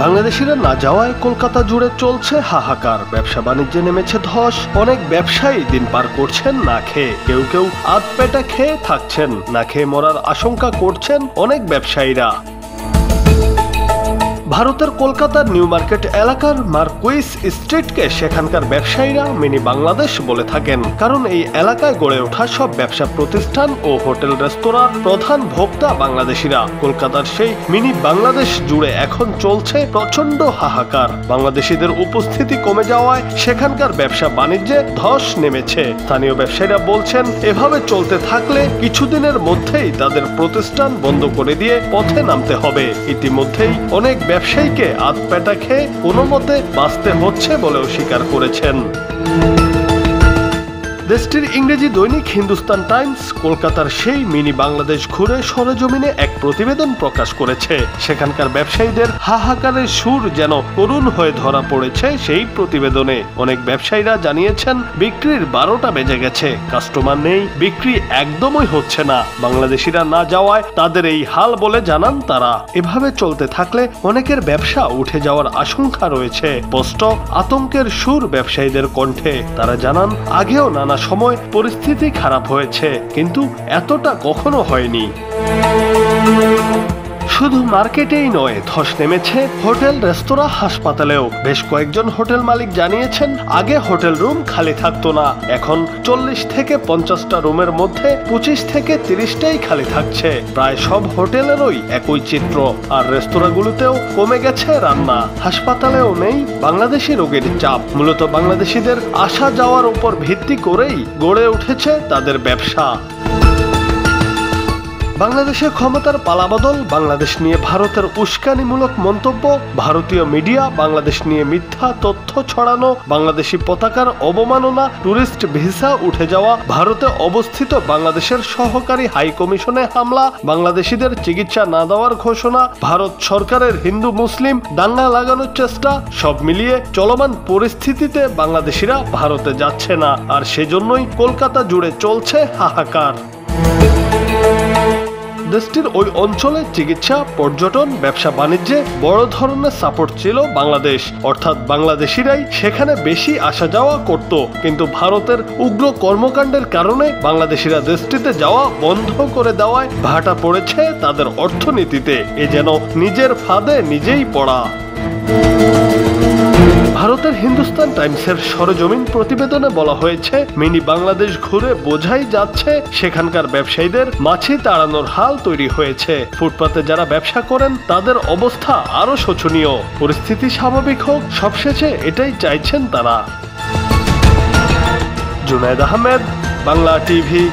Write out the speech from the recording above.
বাংলাদেশিরা না যাওয়ায় কলকাতা জুড়ে চলছে হাহাকার। ব্যবসা বাণিজ্যে নেমেছে ধস। অনেক ব্যবসায়ী দিন পার করছেন না খেয়ে, কেউ কেউ আধ পেটা খেয়ে থাকছেন, না খেয়ে মরার আশঙ্কা করছেন অনেক ব্যবসায়ীরা। ভারতের কলকাতার নিউ মার্কেট এলাকার মার্কুইস স্ট্রিটকে সেখানকার ব্যবসায়ীরা মিনি বাংলাদেশ বলে থাকেন, কারণ এই এলাকায় গড়ে ওঠা সব ব্যবসা প্রতিষ্ঠান ও হোটেল রেস্তোরাঁর প্রধান ভোক্তা বাংলাদেশিরা। কলকাতার সেই মিনি বাংলাদেশ জুড়ে এখন চলছে প্রচন্ড হাহাকার। বাংলাদেশিদের উপস্থিতি কমে যাওয়ায় সেখানকার ব্যবসা বাণিজ্যে ধস নেমেছে। স্থানীয় ব্যবসায়ীরা বলছেন, এভাবে চলতে থাকলে কিছুদিনের মধ্যেই তাদের প্রতিষ্ঠান বন্ধ করে দিয়ে পথে নামতে হবে। ইতিমধ্যেই অনেক ব্যবসায়ীকে আধ পেটা খেয়ে কোনো মতে বাঁচতে হচ্ছে বলেও স্বীকার করেছেন। দেশটির ইংরেজি দৈনিক হিন্দুস্তান টাইমস কলকাতার সেই মিনি বাংলাদেশ ঘুরে সরেজমিনে এক প্রতিবেদন প্রকাশ করেছে। সেখানকার ব্যবসায়ীদের হাহাকারের সুর যেন করুণ হয়ে ধরা পড়েছে সেই প্রতিবেদনে। অনেক ব্যবসায়ীরা জানিয়েছেন, বিক্রির 12টা বেজে গেছে, কাস্টমার নেই, বিক্রি একদমই হচ্ছে না। বাংলাদেশিরা না যাওয়ায় তাদের এই হাল বলে জানান তারা। এভাবে চলতে থাকলে অনেকের ব্যবসা উঠে যাওয়ার আশঙ্কা রয়েছে। স্পষ্ট আতঙ্কের সুর ব্যবসায়ীদের কণ্ঠে। তারা জানান, আগেও নানা সময় পরিস্থিতি খারাপ হয়েছে, কিন্তু এতটা কখনো হয়নি। শুধু মার্কেটেই নয়, ধস নেমেছে হোটেল, রেস্তোরাঁ, হাসপাতালেও। বেশ কয়েকজন হোটেল মালিক জানিয়েছেন, আগে হোটেল রুম খালি থাকতো না, এখন 40 থেকে 50টা রুমের মধ্যে 25 থেকে 30টাই খালি থাকছে। প্রায় সব হোটেলেরই একই চিত্র। আর রেস্তোরাঁগুলোতেও কমে গেছে রান্না। হাসপাতালেও নেই বাংলাদেশি রোগীর চাপ। মূলত বাংলাদেশিদের আসা যাওয়ার উপর ভিত্তি করেই গড়ে উঠেছে তাদের ব্যবসা। বাংলাদেশে ক্ষমতার পালাবদল, বাংলাদেশ নিয়ে ভারতের উস্কানিমূলক মন্তব্য, ভারতীয় মিডিয়া বাংলাদেশ নিয়ে মিথ্যা তথ্য ছড়ানো, বাংলাদেশি পতাকার অবমাননা, টুরিস্ট ভিসা উঠে যাওয়া, ভারতে অবস্থিত বাংলাদেশের সহকারী হাই কমিশনে হামলা, বাংলাদেশিদের চিকিৎসা না দেওয়ার ঘোষণা, ভারত সরকারের হিন্দু মুসলিম দাঙ্গা লাগানোর চেষ্টা, সব মিলিয়ে চলমান পরিস্থিতিতে বাংলাদেশিরা ভারতে যাচ্ছে না। আর সেজন্যই কলকাতা জুড়ে চলছে হাহাকার। দেশটির ওই অঞ্চলে চিকিৎসা, পর্যটন, ব্যবসা বাণিজ্যে বড় ধরনের সাপোর্ট ছিল বাংলাদেশ, অর্থাৎ বাংলাদেশিরাই সেখানে বেশি আসা যাওয়া করত। কিন্তু ভারতের উগ্র কর্মকাণ্ডের কারণে বাংলাদেশিরা দেশটিতে যাওয়া বন্ধ করে দেওয়ায় ভাটা পড়েছে তাদের অর্থনীতিতে। এ যেন নিজের ফাঁদে নিজেই পড়া। ভারতের হিন্দুস্তান টাইমসের সরেজমিন প্রতিবেদনে বলা হয়েছে, মিনি বাংলাদেশ ঘুরে বোঝাই যাচ্ছে সেখানকার ব্যবসায়ীদের মাছি তাড়ানোর হাল তৈরি হয়েছে। ফুটপাতে যারা ব্যবসা করেন তাদের অবস্থা আরো শোচনীয়। পরিস্থিতি স্বাভাবিক হোক, সবশেষে এটাই চাইছেন তারা। জুনায়েদ আহমেদ, বাংলা টিভি।